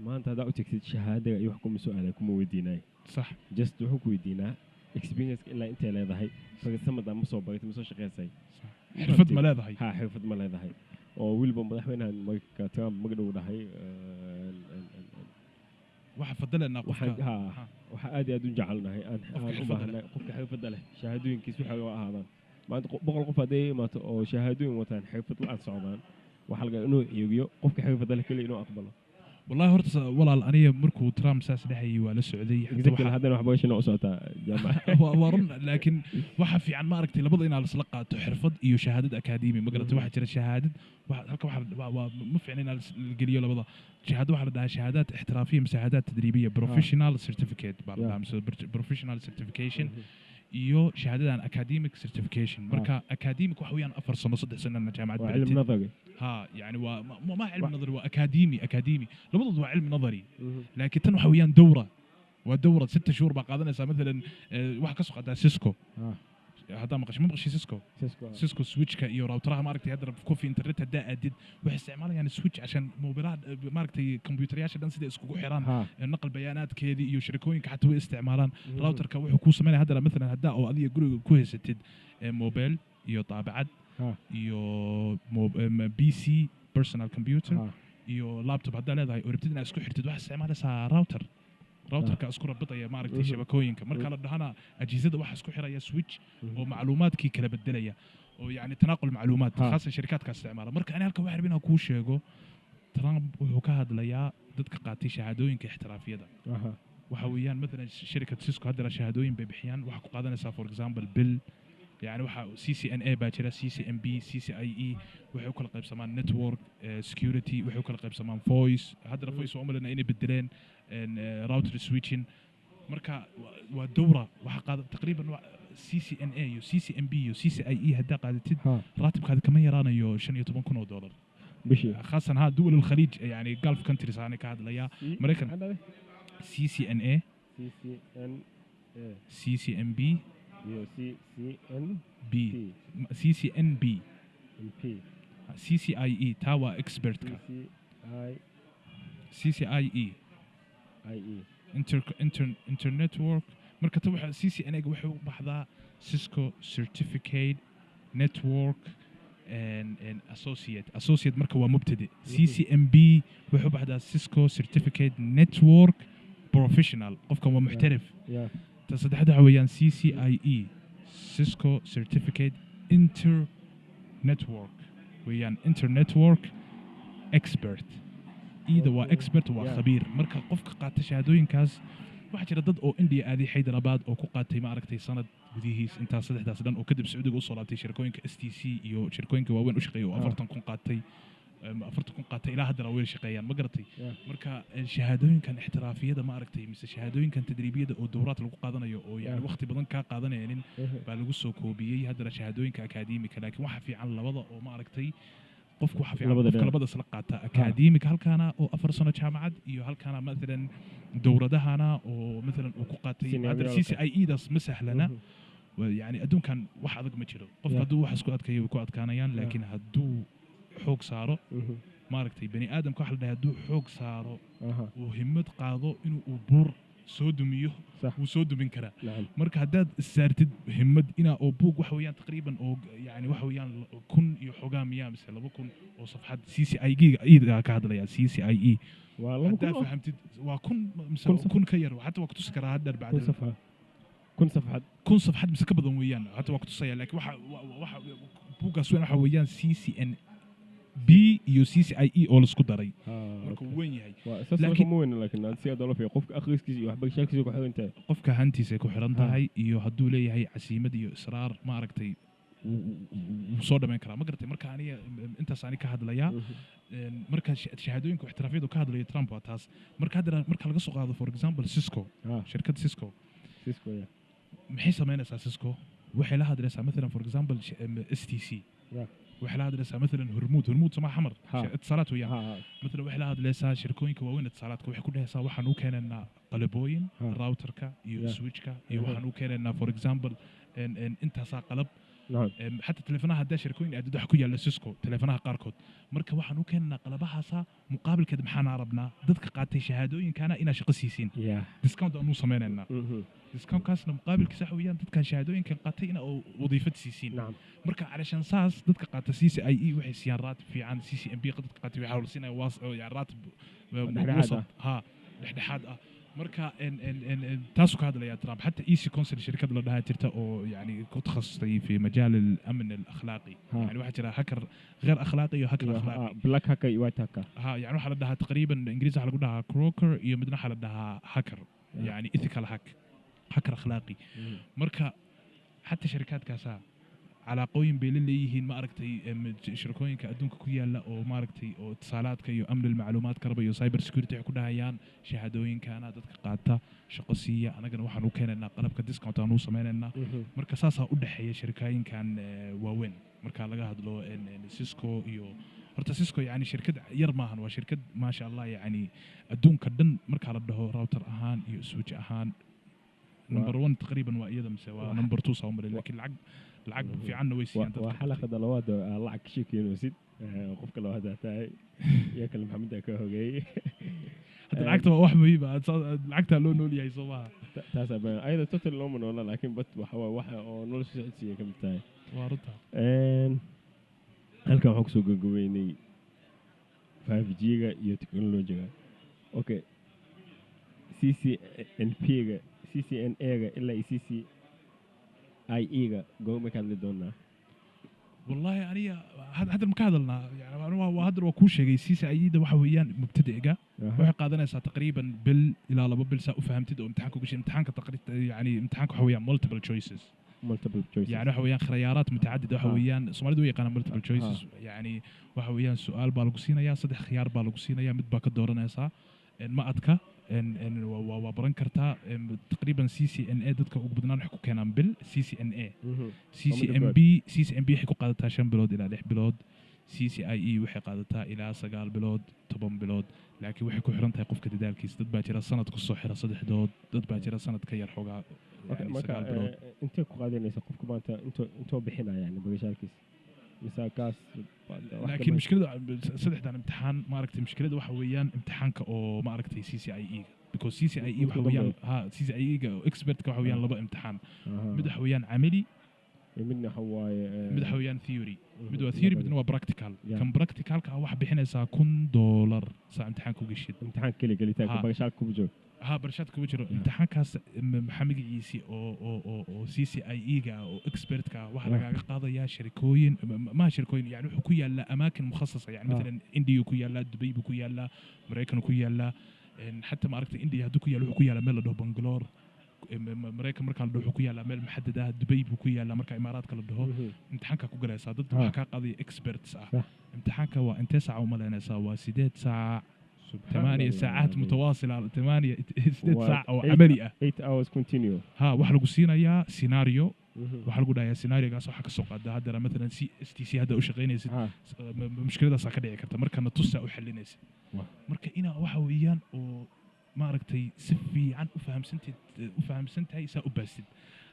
maanta haddaa u tagtid shahaadaga iyo wax kuma su'aala kuma weydiinaayo صح just wuxuu ku weydiinaa experience ilaa intay leedahay farsamadaa ma soo baratay ma soo shaqaysay xirfad ma leedahay ha xirfad ma leedahay oo weliba madaxweynahan marka Trump magdhow dhahay waxa fadalana qofka waxa aad iyo aad u jecelnahay aan u baahanahay qofka xirfadda leh shahaadooyinkiisa waxa loo ahaadaan maanta boqol qof hadday imaato oo shahaadooyin wataan xirfad la'aan socdaan waxa laga inuu xiigiyo qofka xirfadda leh kaliya inuu aqbalo والله هرت ولا أنا مركو ترام ساس دحي ولا سعودي exactly هذا واحد بغيش نقص وتا جامعة ورن لكن واحد في عن ما أركتي لبض إن على السلقة تحرفض إيو شهادة أكاديمي ما قلت واحد شرى شهادة واحد هكا واحد مفعني إن القليل لبض شهادة واحد ده شهادات احترافية مساعدات تدريبية بروفيشنال سيرتيفيكيت بروفيشنال سيرتيفيكيشن iyo shahaadadan academic certification marka academic waxa weeyaan 4 sano 3 sano jaamacad علم نظري ها يعني ما علم نظري واكاديمي لبض علم نظري لكن tan waxa weeyaan ودوره 6 شهور baa qaadanaysa مثلا waxa ka soo qaada Cisco هذا مقش سيسكو سويتش iyo راوترها maaragtay hadda ku fi internet hada aadid wax isticmaalayaan switch عشان mobilada maaragtay computeryaasha dhan sida iskugu xiraan naqal bayaanaadkeedii iyo shirkooyinka xataa way isticmaalaan routerka wuxuu ku sameeyaa hadda mesela hada oo adiga guriga ku haysatid mobile iyo taabacad iyo PC personal computer iyo laptop hada leedahay oo rabtid inaad isku xirtid wax isticmaalaysaa routerka isku rabtaya maaragtay shabakooyinka marka la dhahana ajizada waxa isku xiraya switch oo macluumaadkii kala bedelaya oo yani tanaaqul macluumaad khaasan shirkadka isticmaala marka ani halka wax rabina ku sheego Trump wuxuu ka hadlayaa dadka qaatay shahaadooyinka ixtiraafiyada waxa weeyaan مثلا shirkad Cisco hadda shahaadooyin bay bixiyaan waxa ku qaadanaysa for example bill يعني waxa CCNA baa jira CCNB CCIE waxay kala qaybsamaan network security waxay kala qaybsamaan voice hadda voice oo umaleena inay bedeleen router switching marka waa dowra waxa qaad taqriiban CCNA iyo CCNB iyo CCIE hadda qaadatid raatibkaada kama yaraanayo $15,000 bishii خاصة ها دول الخليج يعني Gulf countries أنا كهذا ليا أمريكان CCNA CCNB CCNB CCIE تاوا expert CCIE internetwork marka ta waxa CCNA wuxuu baxdaa Cisco certificate network and associate marka waa mubtadi CCNB wuxuu baxdaa Cisco certificate network professional qofka waa muxtarif تصدحت حويان CCIE Cisco Certificate Network ويان Network Expert إذا هو expert هو خبير مركا قفك قاعد شهادوين كاس واحد جرى ضد أو إنديا هذه حيدراباد أو كقاعد ما عرفتي سند وديهيس أنت صدق سدان أو كذب سعودي وصلتي شركوين STC يو شركوين كواوين وشقي وأفرتن كون قاعدتي أفرتكم قاتي إلى هذا رويل شقيان ما قرتي مركا الشهادوين كان احترافية ده ما أركتي مثل الشهادوين كان تدريبية أو دورات اللي قاعدنا أو يعني وقت بدن كقاعدنا يعني بالجوسو كوبية هذا الشهادوين كأكاديميك لكن واحد في على الوضع أو ما أركتي قفك واحد في على الوضع كلا بدأ سلقاتها أكاديميك هل كان أو أفر سنة جامعة يو هل كان مثلا دورة ده هنا أو مثلا وقاتي هذا CCIE ده مسح لنا يعني أدون كان واحد أدق متشرو قف هدو واحد سكوات كي وقعد كانيان لكن هدو xoog saaro maaragtay bani aadamka waxa la dhahaa duu xoog saaro oo himad qaado inuu buur soo dumiyo uu soo dumin kara marka hadaad saartid himad ina oo buug wax weeyaan taqriiban oo yani wax weeyaan 1000 iyo xogaa miyaa mise 2000 oo safxad CCIE ka hadlaya CCIE waa 2000 fahamtid waa 1000 mise 1000 ka yar حتى waa ku tusi karaa hadda bacda safxad kun safxad mise ka badan weeyaan حتى waa ku tusaya laakiin waxa buugaas waxa weeyaan CCN B iyo CCIE oo la isku daray marka weyn yahay laakiin weyn laakiin aad si adalo fiican qofka akhriskiisa iyo waxba shaqsiisa ku xiran tahay qofka hantiisa ku xiran tahay iyo haduu leeyahay casiimad iyo israar ma aragtay soo dhameyn kara ma garatay marka aniga intaas ani ka hadlaya marka shahaadooyinka ixtiraafiyadu ka hadlaya Trump waa taas marka hadda marka laga soo qaado for example Cisco shirkadda Cisco maxay sameynaysaa Cisco waxay la hadlaysaa مثلا for example STC waxay la hadlaysaa مثلا هرمود سما حمر اتصالات وياه مثلا waxay la hadlaysaa shirkooyinka waaweyn eتصالاتka waxay ku dhahaysaa waxaan u keenaynaa qalabooyin routerka iyo switchka iyo waxaan u keenaynaa for example intaas qalab نعم حتى تليفونها هدا شركوين aad wax ku yaala Cisco taleefanaha qaarkood marka waxaan u keenaa qalabahaasa muqaabilkeed maxaan arabnaa dadka qaatay shahaadooyinkana ina shaqo siisiin يا discount aanu sameeynaa discount kaasna muqaabilkiisa waxa weeyaan dadka shahaadooyinkan qaatay ina wadiifad siisiin نعم marka علشان saas dadka qaata CCIE waxay siiyaan raad fiican CCMB dadka qaatay waxa la siinaya waas raad ha dhexdhexaad ah marka taas ku hadlaya Trump حتى ايسي كونسل شركه la dhaha jirta oo yani ku takhasustay في مجال الامن الاخلاقي يعني waxa jira hacker غير اخلاقي iyo hacker اخلاقي black hacker iyo white hacker ها يعني waxa la dhaha taqriiban ingiriisi waxa lagu dhaha crocker iyo midna waxa la dhaha hacker يعني ethical hacker اخلاقي marka حتى شركاتkaasa علاقooyin bay leeyihiin ma aragtay shirkooyinka adduunka ku yaala oo ma aragtay oo tisalaadka iyo amni macluumaadka raba iyo cyber security ay ku dhahayaan shahaadooyinkana dadka qaata shaqo siiya anagana waxaan u keenaynaa qalabka discount aan u sameeynaa marka saasa u dhaxeeya shirkooyinkan waaweyn marka laga hadlo Cisco iyo horta Cisco yani shirkad yar maahan waa shirkad ma sha Allah yani adduunka dhan marka la dhaho router ahaan iyo switch ahaan number 1 تقريبا waa iyada mise waa number 2 soo maray laakiin lacag fiican way siiyaan dadka xalaqada labaad lacag sheekeenoosid qofka labaad tahay iyo kale maxamed ka hogeeyay hadda lacagta waa wax muhiim ah lacagta loo nool yahay Soomaaliya taas baa ayada total loo manoola laakiin bad waxa oo nolosha socodsiga ka mid tahay waa runta halkan waxaan kusoo gabagabeynay 5G-ga iyo teknolojiga okay CCNP-ga CCNA-ga ilaa CCIE-ga goorma ka hadli doonaa wallahi aniga hadda ma ka hadalnaa yani hadda waa kuu sheegay CCIE-da waxa weeyaan mubtadiga waxay qaadanaysaa taqriiban bil ilaa 2 bil saa u fahamtid oo imtixaanka uga imtixaanka taqriiban yani imtixaanka waxa weeyaan multiple choices يعني waxa weeyaan khiyaraat mutacaddid waxa weeyaan Soomaalidu way yaqaanaan multiple choices yani waxa weeyaan su'aal baa lagu siinayaa 3 khiyaar baa lagu siinayaa mid baa ka dooranaysaa ma adka waa baran kartaa taqriiban CCNA dadka ugu badnaan wax ku keenaan bil CCNA CCMB waxay ku qaadataa 5 bilood ilaa 6 bilood CCIE waxay qaadataa ilaa 9 bilood 10 bilood laakiin waxay ku xiran tahay qofka dadaalkiisa dad baa jira sanad ku soo xira 3 dood dad baa jira sanad ka yar xogaa intee ku qaadanaysa qofka maanta intoo bixinaya yani bagashaalkiisa misaakaas laakiin mushkilada saddexdan imtixaan ma aragtay mushkilada waxa weeyaan imtixaanka oo ma aragtay CCIE because CCIE waxa weeyaan CCIE-ga expertka waxa weeyaan 2 imtixaan mid waxa weeyaan amali midna waxa weeyaan theory mid waa theory midna waa practical kan practicalka waxa bixinaysaa $1 saa imtixaanka uga shid imtixaan kale galitaanka bagashaalka ku jiro برشاد كوجر امتحان كاس محمد عيسي او CCIE ga او expert ka waxa laga qaadaya shirkooyin ma shirkooyin yani wuxuu ku yaala amaakin mukhassasa yani مثلا India ku yaala Dubai ku yaala Mareykan ku yaala حتى ما aragtay India haduu ku yaala wuxuu ku yaala meel la dhaho Bangalore Mareykan marka la dhaho wuxuu ku yaala meel maxadada Dubai ku yaala marka Imaaraadka la dhaho imtixaanka ku galaysa dad waxa ka qaaday experts ah imtixaanka waa intee saac u maleynaysa waa 8 saac 8 ساعات متواصلة 6 ساعات أو عملية 8 hours continue ها واحد لو سينايا سيناريو واحد لو دايا سيناريو قاس waxa ka soo qaada hadda مثلا STC hadda u shaqeynaysid mushkilada sa ka dhici karta markana tusa u xalinaysid marka ina waxa weeyaan oo ma aragtay si fiican u fahamsantahay saa u baasid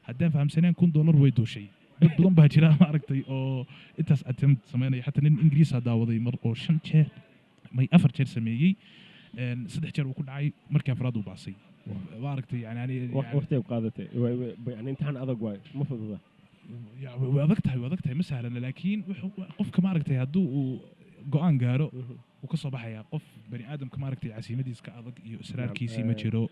haddaan fahamsaneen $1 way dooshay dad badan baa jira ma aragtay oo intaas attempt sameynaya hatta nin Ingiriis daawaday mar oo 5 jeer may 4 jeer sameeyay 3 jeer uu ku dhacay markii afraad uu baasay waaragtay yani waqti qaadatay yani imtixaan adag waay ma fududa waa adag tahay ma sahlan laakiin qofka ma aragtay haduu uu go'aan gaaro uu ka soo baxaya qof bani aadamka ma aragtay casiimadiisa ka adag iyo israarkiisa ma jiro